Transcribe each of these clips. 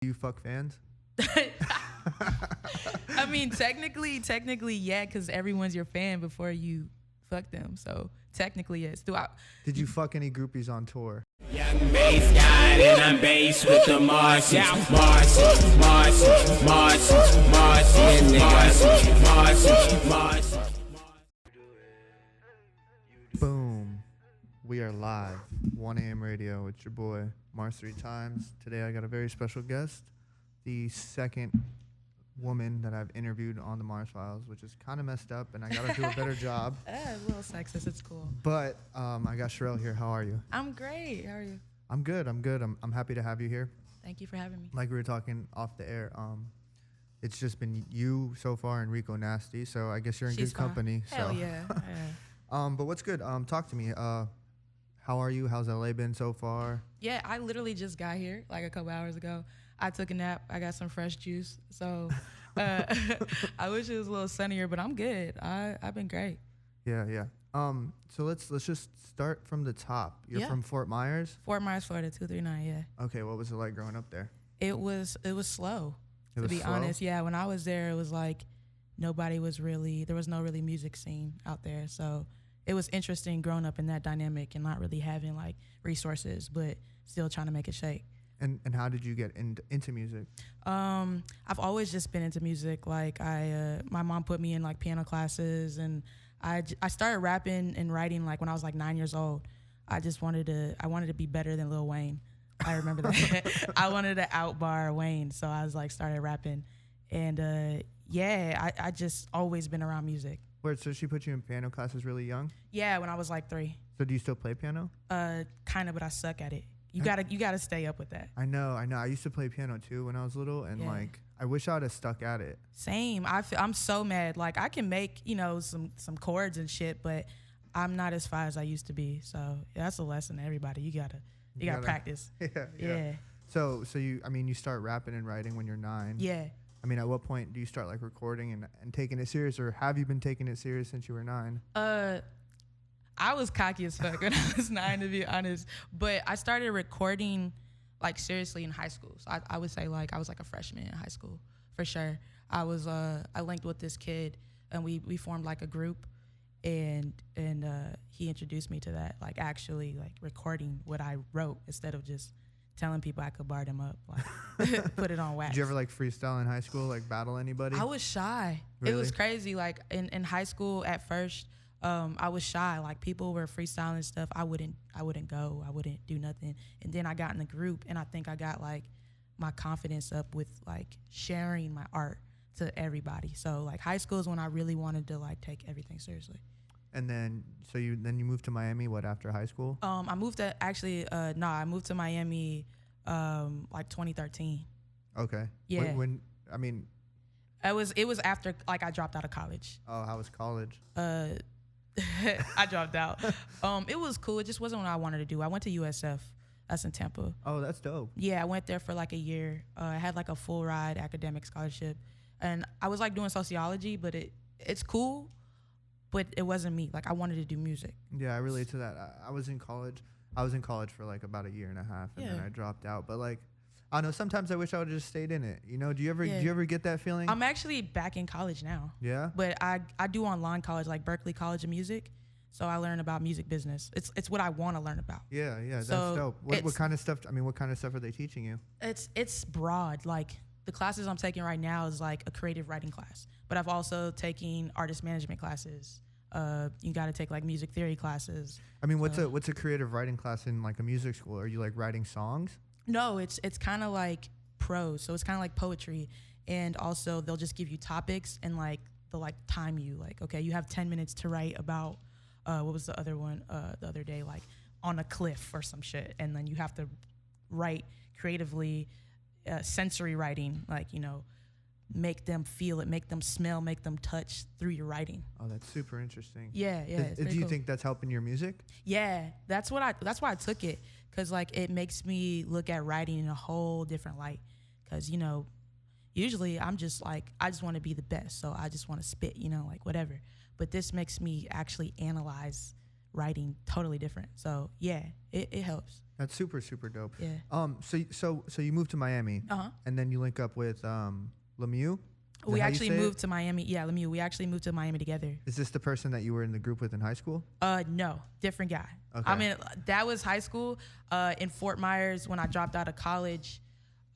Do you fuck fans? I mean, technically, yeah, because everyone's your fan before you fuck them. So technically, yes. Did you fuck any groupies on tour? Young bass guy, and I'm bass with the Martians, Martians. Boom. We are live. 1 a.m. radio. It's your boy, Mars 3 times. Today I got a very special guest. The second woman that I've interviewed on the Mars Files, which is kind of messed up, and I got to do a better job. A little sexist. It's cool. But I got Cherele here. How are you? I'm great. How are you? I'm good. I'm happy to have you here. Thank you for having me. Like we were talking off the air, it's just been you so far and Rico Nasty, so I guess you're in She's good fine. company. Hell so. yeah. But what's good? Talk to me. How are you? How's LA been so far? Yeah, I literally just got here like a couple hours ago. I took a nap. I got some fresh juice. So I wish it was a little sunnier, but I'm good. I've been great. Yeah. So let's just start from the top. You're from Fort Myers? Fort Myers, Florida, 239, yeah. Okay, what was it like growing up there? It was slow, It to was be slow? honest. Yeah, when I was there, it was like there was no really music scene out there. So it was interesting growing up in that dynamic and not really having like resources, but still trying to make it shake. And how did you get into music? I've always just been into music. Like my mom put me in like piano classes, and I started rapping and writing like when I was like 9 years old. I wanted to be better than Lil Wayne. I remember that. I wanted to outbar Wayne, so I was like started rapping, and I just always been around music. Wait, so she put you in piano classes really young? Yeah, when I was like 3. So do you still play piano? Kind of, but I suck at it. You gotta stay up with that. I know. I used to play piano too when I was little, and like I wish I would have stuck at it. Same. I'm so mad. Like I can make some chords and shit, but I'm not as far as I used to be. So that's a lesson to everybody. You gotta practice. Yeah. So you start rapping and writing when you're 9. Yeah. I mean, at what point do you start like recording and taking it serious, or have you been taking it serious since you were 9? I was cocky as fuck when I was 9, to be honest. But I started recording like seriously in high school. So I would say like I was like a freshman in high school for sure. I linked with this kid, and we formed like a group, and he introduced me to that, like actually like recording what I wrote instead of just telling people I could bar them up, like put it on wax. Did you ever like freestyle in high school, like battle anybody? I was shy. Really? It was crazy. Like in high school at first, I was shy. Like people were freestyling stuff. I wouldn't go. I wouldn't do nothing. And then I got in the group, and I think I got like my confidence up with like sharing my art to everybody. So like high school is when I really wanted to like take everything seriously. And then you moved to Miami. What, after high school? I moved to Miami like 2013. Okay. Yeah. It was after like I dropped out of college. Oh, how was college? I dropped out. It was cool. It just wasn't what I wanted to do. I went to USF. That's in Tampa. Oh, that's dope. Yeah, I went there for like a year. I had like a full ride academic scholarship, and I was like doing sociology, but it's cool, but it wasn't me. Like I wanted to do music. Yeah, I relate to that. I was in college. I was in college for like about a year and a half, and then I dropped out. But like, I don't know. Sometimes I wish I would have just stayed in it. You know? Do you ever get that feeling? I'm actually back in college now. Yeah. But I do online college, like Berkeley College of Music. So I learn about music business. It's what I want to learn about. Yeah, that's So dope. What kind of stuff? I mean, what kind of stuff are they teaching you? It's broad. Like the classes I'm taking right now is like a creative writing class. But I've also taken artist management classes. You got to take like music theory classes. I mean, what's a creative writing class in like a music school? Are you like writing songs? No, it's kind of like prose. So it's kind of like poetry. And also they'll just give you topics, and like they'll like time you. Like, okay, you have 10 minutes to write about, what was the other one the other day? Like on a cliff or some shit. And then you have to write creatively, sensory writing, like, make them feel it, make them smell, make them touch through your writing. Oh, that's super interesting. Yeah. Do you think that's helping your music? Yeah, that's why I took it, because like it makes me look at writing in a whole different light. Because usually I'm just like, I just want to be the best, so I just want to spit, like whatever. But this makes me actually analyze writing totally different. So yeah, it helps. That's super super dope. Yeah. So you moved to Miami, and then you link up with Lemieux. We actually moved to Miami. Yeah, Lemieux. We actually moved to Miami together. Is this the person that you were in the group with in high school? No, different guy. Okay. I mean, that was high school. In Fort Myers, when I dropped out of college,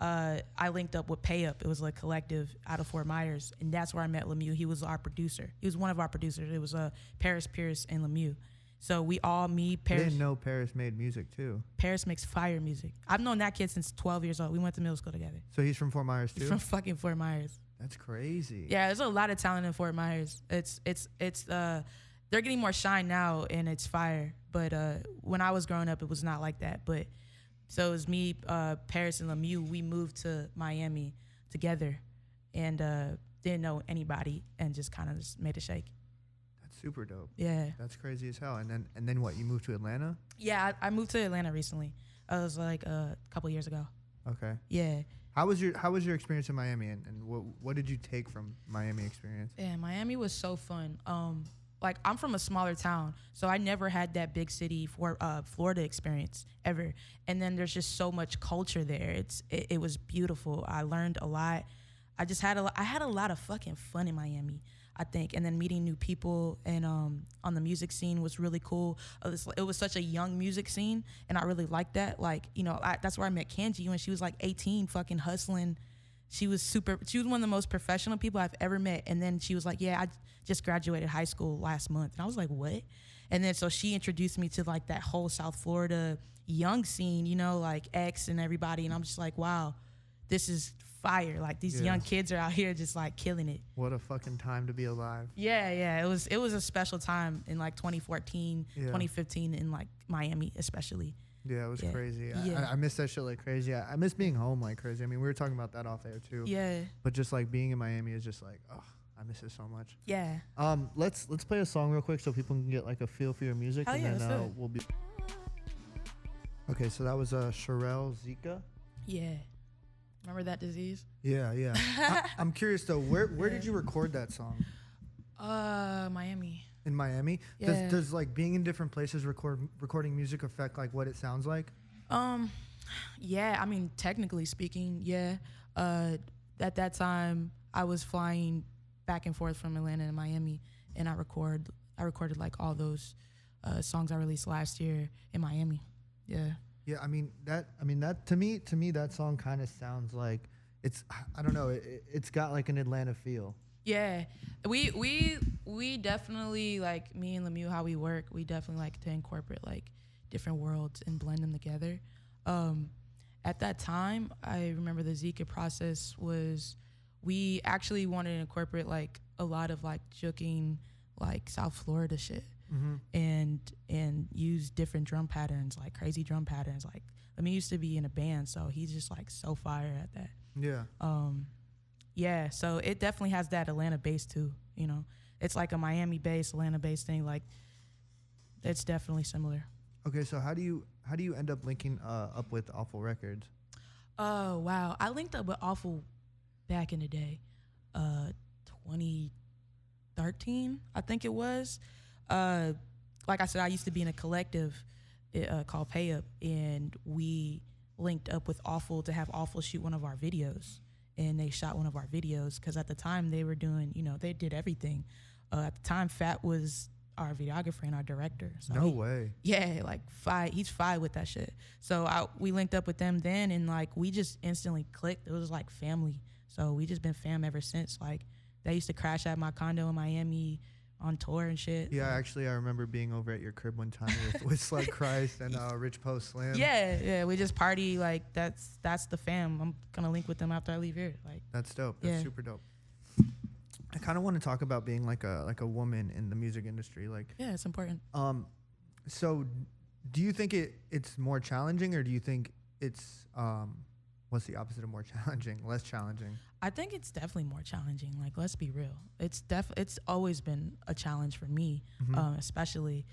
I linked up with Pay Up. It was a collective out of Fort Myers, and that's where I met Lemieux. He was our producer. He was one of our producers. It was Paris Pierce and Lemieux. So we all Paris. I didn't know Paris made music too. Paris makes fire music. I've known that kid since 12 years old. We went to middle school together. So he's from Fort Myers too? He's from fucking Fort Myers. That's crazy. Yeah, there's a lot of talent in Fort Myers. It's they're getting more shine now, and it's fire. But when I was growing up, it was not like that. But so it was me, Paris, and Lemieux. We moved to Miami together, and didn't know anybody, and just kind of just made it shake. That's super dope. Yeah. That's crazy as hell. And then what? You moved to Atlanta? Yeah, I moved to Atlanta recently. It was like a couple years ago. Okay. Yeah. How was your experience in Miami, and what did you take from Miami experience? Yeah, Miami was so fun. Like I'm from a smaller town, so I never had that big city for Florida experience ever. And then there's just so much culture there. It was beautiful. I learned a lot. I had a lot of fucking fun in Miami, I think. And then meeting new people and on the music scene was really cool. It was such a young music scene, and I really liked that. Like, you know, that's where I met Kanji when she was like 18, fucking hustling. She was one of the most professional people I've ever met. And then she was like, yeah, I just graduated high school last month. And I was like, what? And then so she introduced me to like that whole South Florida young scene, you know, like X and everybody. And I'm just like, wow, this is fire. Like these young kids are out here just like killing it. What a fucking time to be alive. Yeah. It was a special time in like 2014, 2015 in like Miami especially. Yeah, it was crazy. Yeah. I miss that shit like crazy. I miss being home like crazy. I mean, we were talking about that off air too. Yeah. But just like being in Miami is just like, oh, I miss it so much. Yeah. Let's play a song real quick so people can get like a feel for your music. Hell and yeah, then let's do it. we'll be. Okay, so that was Cherele Zika. Yeah. Remember that disease? Yeah. I'm curious though, where did you record that song? Miami. In Miami? Yeah. Does like being in different places recording music affect like what it sounds like? Yeah, I mean technically speaking, yeah. At that time I was flying back and forth from Atlanta to Miami, and I recorded like all those songs I released last year in Miami. Yeah. Yeah, I mean that to me that song kind of sounds like I don't know, it's got like an Atlanta feel. Yeah, we definitely, like me and Lemieux, how we work, we definitely like to incorporate like different worlds and blend them together. At that time, I remember the Zika process was, we actually wanted to incorporate like a lot of like juking like South Florida shit. Mm-hmm. and use different drum patterns, like crazy drum patterns. Like Lemieux used to be in a band, so he's just like so fire at that. Yeah. Yeah, so it definitely has that Atlanta bass too, you know. It's like a Miami bass, Atlanta bass thing, like it's definitely similar. Okay, so how do you end up linking up with Awful Records? Oh, wow. I linked up with Awful back in the day. 2013, I think it was. Like I said, I used to be in a collective called Pay Up, and we linked up with Awful to have Awful shoot one of our videos. And they shot one of our videos because at the time they were doing, you know, they did everything. At the time, Fat was our videographer and our director. So no way. Yeah, like he's fine with that shit. So we linked up with them then, and like we just instantly clicked. It was like family. So we just been fam ever since. Like they used to crash at my condo in Miami on tour and shit. Yeah, actually, I remember being over at your crib one time with Slug Christ and Rich Post Slam. Yeah, we just party. Like that's the fam. I'm gonna link with them after I leave here. Like that's dope. That's super dope. I kind of want to talk about being like a woman in the music industry. Like yeah, it's important. So do you think it's more challenging, or do you think it's what's the opposite of more challenging? Less challenging? I think it's definitely more challenging. Like, let's be real. It's always been a challenge for me, mm-hmm. especially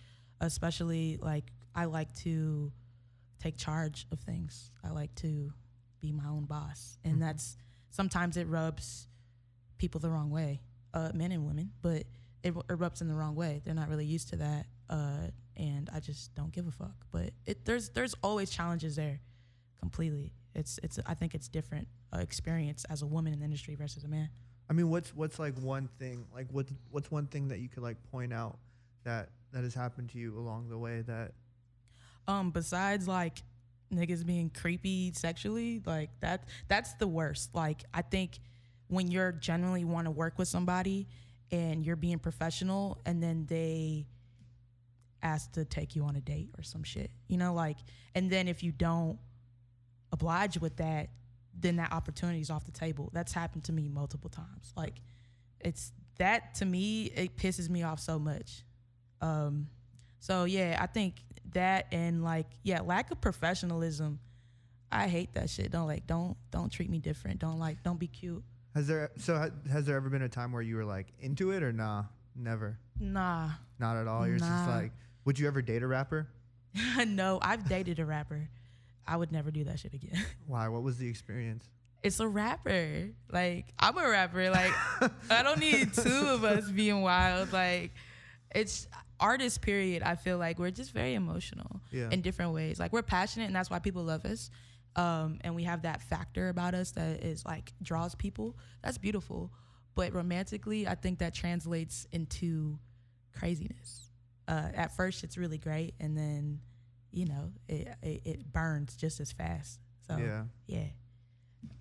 like I like to take charge of things. I like to be my own boss, and mm-hmm. that's sometimes it rubs people the wrong way, men and women, but it rubs in the wrong way. They're not really used to that. and I just don't give a fuck. But there's always challenges there, completely. It's I think it's different experience as a woman in the industry versus a man. I mean, what's like one thing, like what's one thing that you could like point out that has happened to you along the way that besides like niggas being creepy sexually, like that's the worst. Like I think when you're genuinely want to work with somebody and you're being professional and then they ask to take you on a date or some shit, you know, like, and then if you don't oblige with that, then that opportunity is off the table. That's happened to me multiple times. Like, it's that, to me, it pisses me off so much. So yeah, I think that, and like, yeah, lack of professionalism. I hate that shit. Don't treat me different. Don't be cute. has there ever been a time where you were like into it or nah? Never. Nah. Not at all. You're just like, would you ever date a rapper? No, I've dated a rapper. I would never do that shit again. Why? What was the experience? It's a rapper. Like, I'm a rapper. Like, I don't need two of us being wild. Like, it's artists, period. I feel like we're just very emotional in different ways. Like, we're passionate, and that's why people love us. And we have that factor about us that is like draws people. That's beautiful. But romantically, I think that translates into craziness. At first, it's really great, and then, you know, it burns just as fast. So yeah.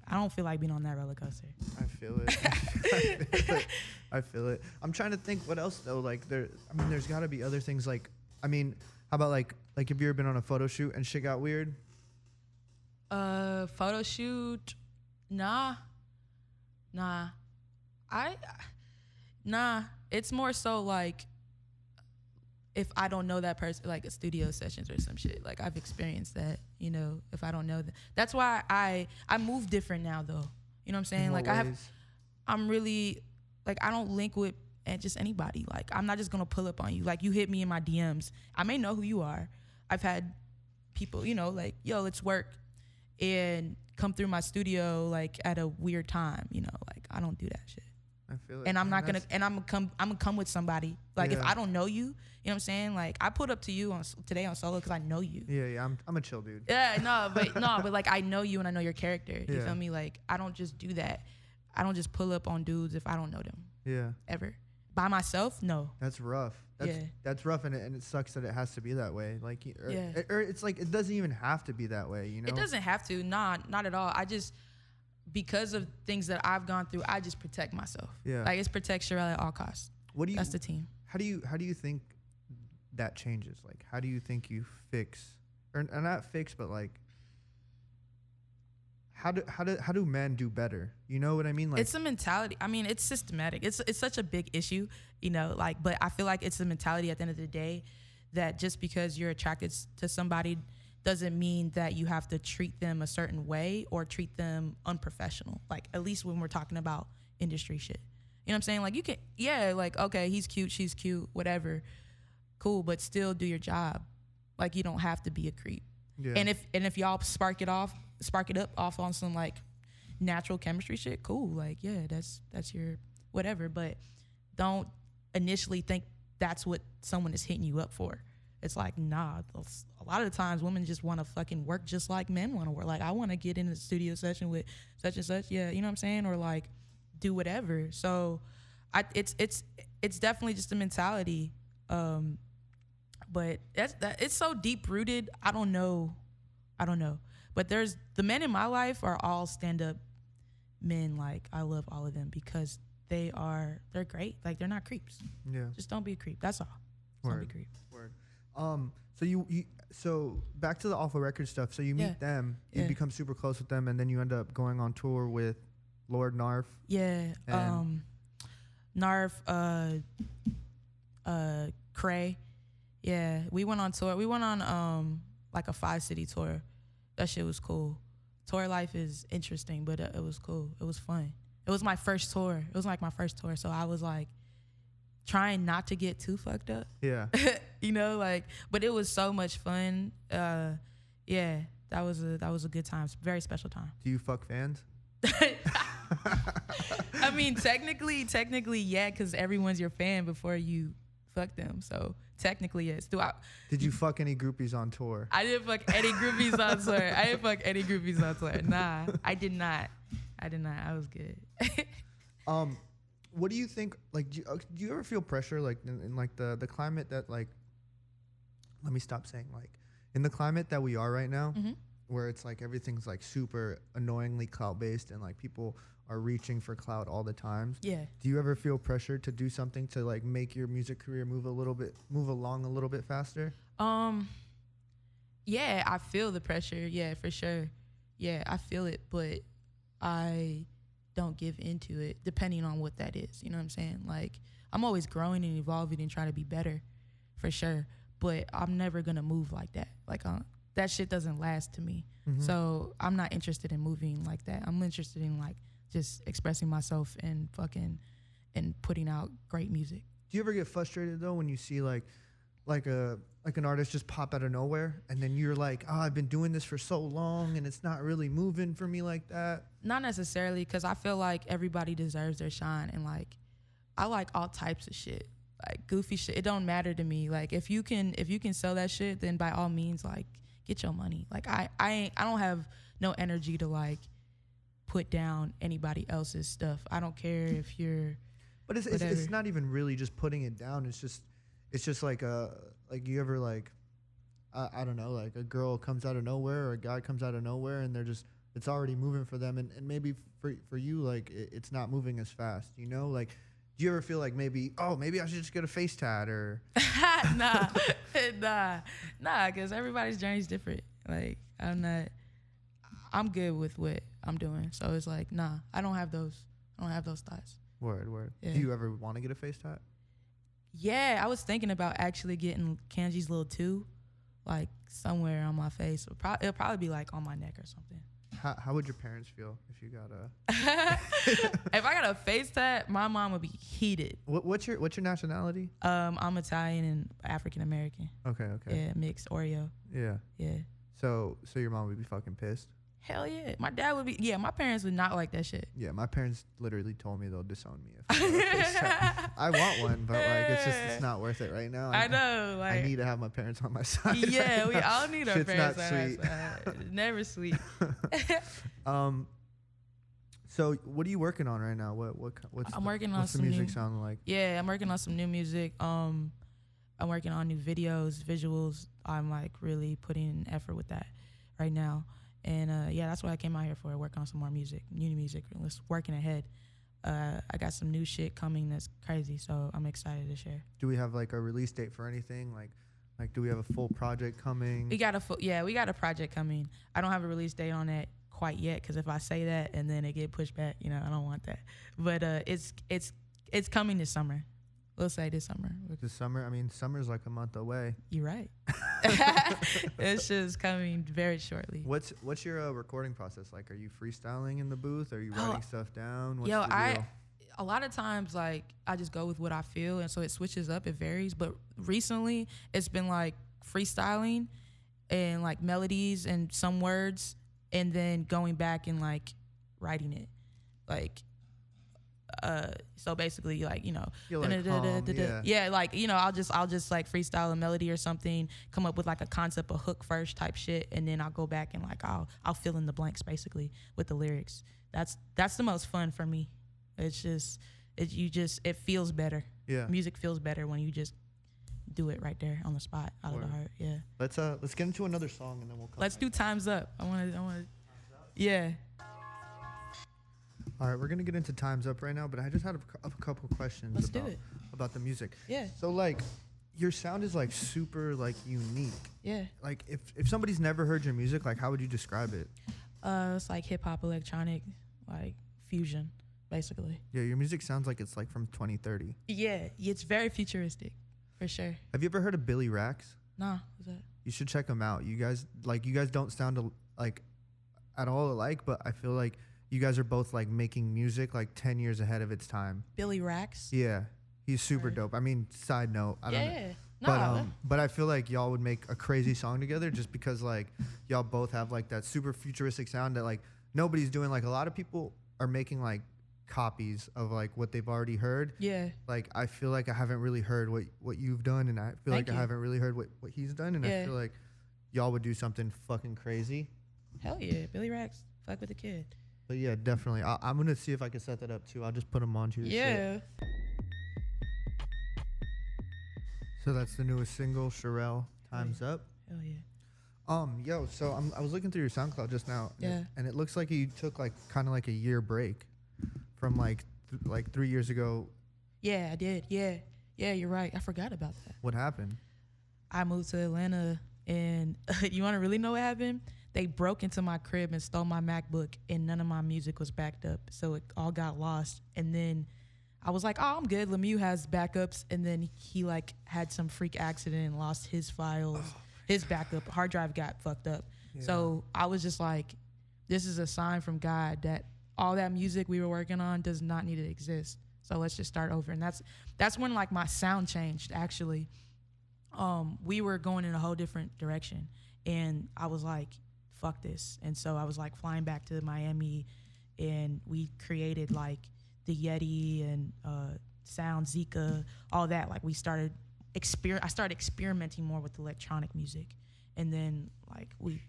I don't feel like being on that roller coaster. I feel it. I feel it. I'm trying to think what else though. Like there's got to be other things. Like, I mean, how about like have you ever been on a photo shoot and shit got weird? Photo shoot, nah. It's more so like if I don't know that person, like a studio sessions or some shit. Like, I've experienced that, you know, if I don't know that. That's why I move different now, though. You know what I'm saying? Like, I'm really, like, I don't link with just anybody. Like, I'm not just going to pull up on you. Like, you hit me in my DMs. I may know who you are. I've had people, you know, like, yo, let's work, and come through my studio, like, at a weird time, you know. Like, I don't do that shit. I feel it. And I'm gonna come with somebody. Like, if I don't know you, you know what I'm saying? Like, I put up to you today on solo because I know you. Yeah, I'm a chill dude. Yeah, but like, I know you and I know your character. You feel me? Like, I don't just do that. I don't just pull up on dudes if I don't know them. Yeah. Ever. By myself? No. That's rough. That's rough, and it sucks that it has to be that way. Like, or it's like it doesn't even have to be that way, you know? It doesn't have to. Nah, not at all. I just, because of things that I've gone through, I just protect myself. Yeah. Like, it's protect Cherele at all costs. That's the team. How do you think that changes? Like, how do you think you fix, or not fix, but like, how do men do better? You know what I mean? Like, it's a mentality. I mean, it's systematic. It's such a big issue, you know, like, but I feel like it's a mentality at the end of the day that just because you're attracted to somebody doesn't mean that you have to treat them a certain way or treat them unprofessional. Like, at least when we're talking about industry shit. You know what I'm saying? Like, you can, like, okay, he's cute, she's cute, whatever. Cool, but still do your job. Like, you don't have to be a creep. Yeah. And if y'all spark it up off on some like natural chemistry shit, cool. Like, yeah, that's your whatever. But don't initially think that's what someone is hitting you up for. It's like, nah. A lot of the times, women just want to fucking work just like men want to work. Like, I want to get in a studio session with such and such. Yeah, you know what I'm saying? Or like, do whatever. So, it's definitely just a mentality. But it's so deep rooted. I don't know. But there's the men in my life are all stand up men. Like, I love all of them because they're great. Like, they're not creeps. Yeah. Just don't be a creep. That's all. Don't be a creep. Word. So back to the Alpha Records stuff. So you meet them, you become super close with them, and then you end up going on tour with Lord Narf. Yeah. Narf, Cray. Yeah. We went on tour. We went on like a 5-city tour. That shit was cool. Tour life is interesting, but it was cool. It was fun. It was my first tour. It was like my first tour, so I was like trying not to get too fucked up. Yeah. You know, like, but it was so much fun. Yeah, that was a good time. Very special time. Do you fuck fans? I mean, technically, yeah, because everyone's your fan before you fuck them. So Technically, yes. Did you fuck any groupies on tour? I didn't fuck any groupies on tour. Nah, I did not. I was good. What do you think? Like, do you ever feel pressure, like in like the climate that like? Let me stop saying like, in the climate that we are right now, where it's like everything's like super annoyingly clout based and like people are reaching for clout all the time. Yeah. Do you ever feel pressure to do something to like make your music career move along a little bit faster? Yeah, I feel the pressure. Yeah, for sure. Yeah, I feel it, but I don't give into it depending on what that is. You know what I'm saying? Like, I'm always growing and evolving and trying to be better, for sure. But I'm never gonna move like that. Like, that shit doesn't last to me. So I'm not interested in moving like that. I'm interested in like just expressing myself and putting out great music. Do you ever get frustrated though when you see like an artist just pop out of nowhere and then you're like, oh, I've been doing this for so long and it's not really moving for me like that? Not necessarily, because I feel like everybody deserves their shine, and like I like all types of shit. Like goofy shit, it don't matter to me. Like if you can sell that shit, then by all means, like get your money. Like I don't have no energy to like put down anybody else's stuff. I don't care if you're. But it's not even really just putting it down. It's just like you ever like I don't know, like a girl comes out of nowhere or a guy comes out of nowhere and it's already moving for them, and maybe for you like it's not moving as fast, you know? Like, do you ever feel like maybe I should just get a face tat or? Nah, because everybody's journey is different. Like I'm good with what I'm doing, so it's like I don't have those thoughts. Word. Yeah. Do you ever want to get a face tat? Yeah, I was thinking about actually getting Kanji's little 2, like somewhere on my face. It'll probably be like on my neck or something. How would your parents feel if you got a? If I got a face tat, my mom would be heated. What's your nationality? I'm Italian and African American. Okay. Yeah, mixed Oreo. Yeah. Yeah. So your mom would be fucking pissed. Hell yeah. My dad would be. Yeah, my parents would not like that shit. Yeah, my parents literally told me they'll disown me if I got a face tat. I want one, but like it's not worth it right now. I know. Like, I need to have my parents on my side. Yeah, right we all need our Shit's parents not on sweet. our side. Never sweet. So what are you working on right now? What's the music sounding like? Yeah, I'm working on some new music. I'm working on new videos, visuals. I'm like really putting in effort with that right now. And yeah, that's what I came out here for, work on some more music, new music. Let's working ahead. I got some new shit coming that's crazy, so I'm excited to share. Do we have like a release date for anything? Like do we have a full project coming? We got a project coming. I don't have a release date on that quite yet, because if I say that and then it get pushed back, you know, I don't want that. But it's coming this summer. We'll say this summer. This summer? I mean, summer's like a month away. You're right. It's just coming very shortly. What's your recording process like? Are you freestyling in the booth? Are you writing stuff down? What's the deal? A lot of times, like, I just go with what I feel, and so it switches up. It varies. But recently, it's been like freestyling and like melodies and some words, and then going back and like writing it, like. So basically, like, you know, yeah, like, you know, I'll just like freestyle a melody or something, come up with like a concept, a hook first type shit, and then I'll go back and like I'll fill in the blanks basically with the lyrics. That's the most fun for me. It's just it feels better. Yeah, music feels better when you just do it right there on the spot out of the heart. Yeah. Let's get into another song and then we'll come. Let's do Time's Up. I want to. Yeah. All right, we're gonna get into Time's Up right now, but I just had a couple questions about the music. Yeah. So like, your sound is like super like unique. Yeah. Like if somebody's never heard your music, like how would you describe it? It's like hip hop, electronic, like fusion, basically. Yeah, your music sounds like it's like from 2030. Yeah, it's very futuristic, for sure. Have you ever heard of Billy Rax? Nah, what's that? You should check him out. You guys don't sound like at all alike, but I feel like you guys are both like making music like 10 years ahead of its time. Billy Rax? Yeah. He's super dope. I mean, side note, I don't know. But I feel like y'all would make a crazy song together just because like y'all both have like that super futuristic sound that like nobody's doing. Like a lot of people are making like copies of like what they've already heard. Yeah. Like I feel like I haven't really heard what you've done, and I feel Thank like you. I haven't really heard what he's done, and I Yeah. feel like y'all would do something fucking crazy. Hell yeah, Billy Rax, fuck with the kid. But yeah, definitely. I'm gonna see if I can set that up too. I'll just put him on to your shit. Yeah. So that's the newest single, Cherele, Time's Up. Hell yeah. Yo, so I was looking through your SoundCloud just now, Yeah. and it looks like you took like kind of like a year break from like 3 years ago. Yeah, I did. Yeah. Yeah, you're right. I forgot about that. What happened? I moved to Atlanta, and you want to really know what happened? They broke into my crib and stole my MacBook, and none of my music was backed up, so it all got lost. And then I was like, "Oh, I'm good. Lemieux has backups." And then he like had some freak accident and lost his files, his backup hard drive got fucked up. Yeah. So I was just like, "This is a sign from God that all that music we were working on does not need to exist. So let's just start over." And that's when like my sound changed actually. We were going in a whole different direction, and I was like, fuck this. And so I was like flying back to Miami, and we created like the Yeti and Sound Zika, all that. Like we started I started experimenting more with electronic music, and then like we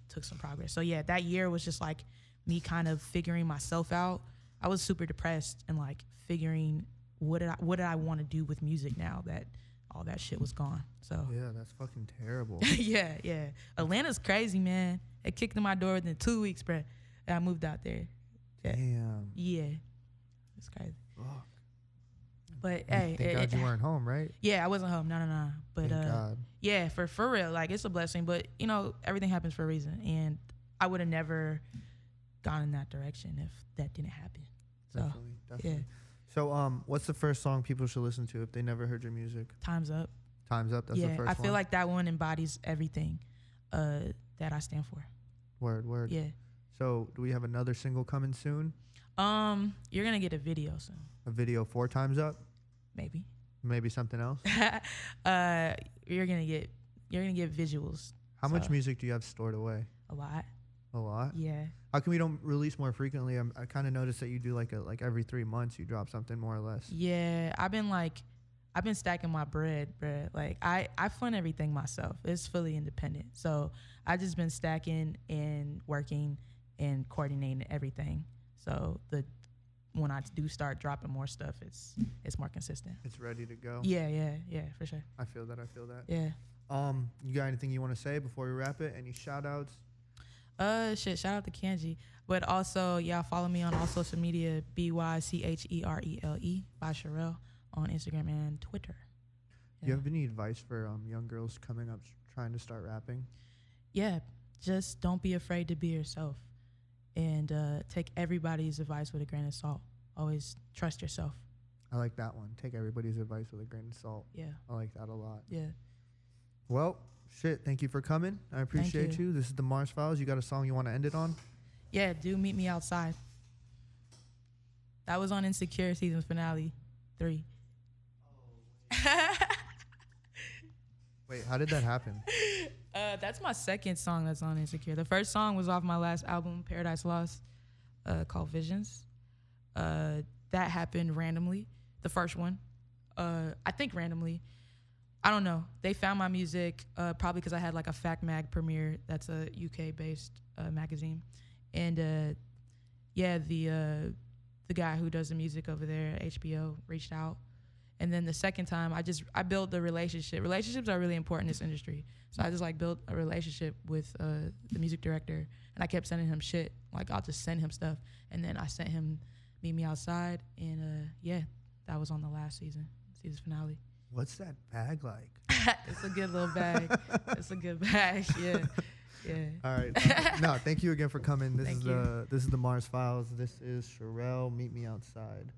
took some progress. So yeah, that year was just like me kind of figuring myself out. I was super depressed and like figuring what did I want to do with music now that all that shit was gone. So Yeah, that's fucking terrible. yeah. Atlanta's crazy, man. It kicked in my door within 2 weeks, bruh. And I moved out there. Yeah. Damn. Yeah. It's crazy. Fuck. But hey, Thank God you weren't home, right? yeah, I wasn't home. No. But Thank God. yeah, for real, like it's a blessing. But you know, everything happens for a reason, and I would have never gone in that direction if that didn't happen. So Definitely. yeah, So what's the first song people should listen to if they never heard your music? time's up. Time's Up. That's yeah, the first I one. feel like that one embodies everything that I stand for. Word. Yeah. So do we have another single coming soon? You're gonna get a video soon, A video 4 times up? maybe. Maybe something else? You're gonna get visuals. How much So, music do you have stored away? A lot. A lot? Yeah. How come you don't release more frequently? I kind of noticed that you do like every 3 months you drop something more or less. Yeah. I've been stacking my bread. Like I fund everything myself. It's fully independent. So I just been stacking and working and coordinating everything. So when I do start dropping more stuff, it's more consistent. It's ready to go. Yeah, for sure. I feel that. Yeah. You got anything you want to say before we wrap it? Any shout outs? Shout out to Kanji. But also, y'all follow me on all social media, BYCHERELE by Cherele on Instagram and Twitter. Do you have any advice for young girls coming up trying to start rapping? Yeah, just don't be afraid to be yourself, and take everybody's advice with a grain of salt. Always trust yourself. I like that one. Take everybody's advice with a grain of salt. Yeah, I like that a lot. yeah. Well, shit. Thank you for coming. I appreciate you. This is the Mars Files. You got a song you want to end it on? Yeah, do Meet Me Outside. That was on Insecure season finale 3. Wait, how did that happen? That's my second song that's on Insecure. The first song was off my last album, Paradise Lost, called Visions. That happened randomly. The first one, I think randomly. I don't know. They found my music probably because I had like a Fact Mag premiere. That's a UK-based magazine, and yeah, the guy who does the music over there at HBO reached out. And then the second time, I built the relationship. Relationships are really important in this industry. So I just like built a relationship with the music director, and I kept sending him shit. Like I'll just send him stuff, and then I sent him Meet Me Outside, and yeah, that was on the last season finale. What's that bag like? It's a good little bag. It's a good bag. Yeah. All right. No, thank you again for coming. This Thank is the Mars Files. This is Cherele. Meet Me Outside.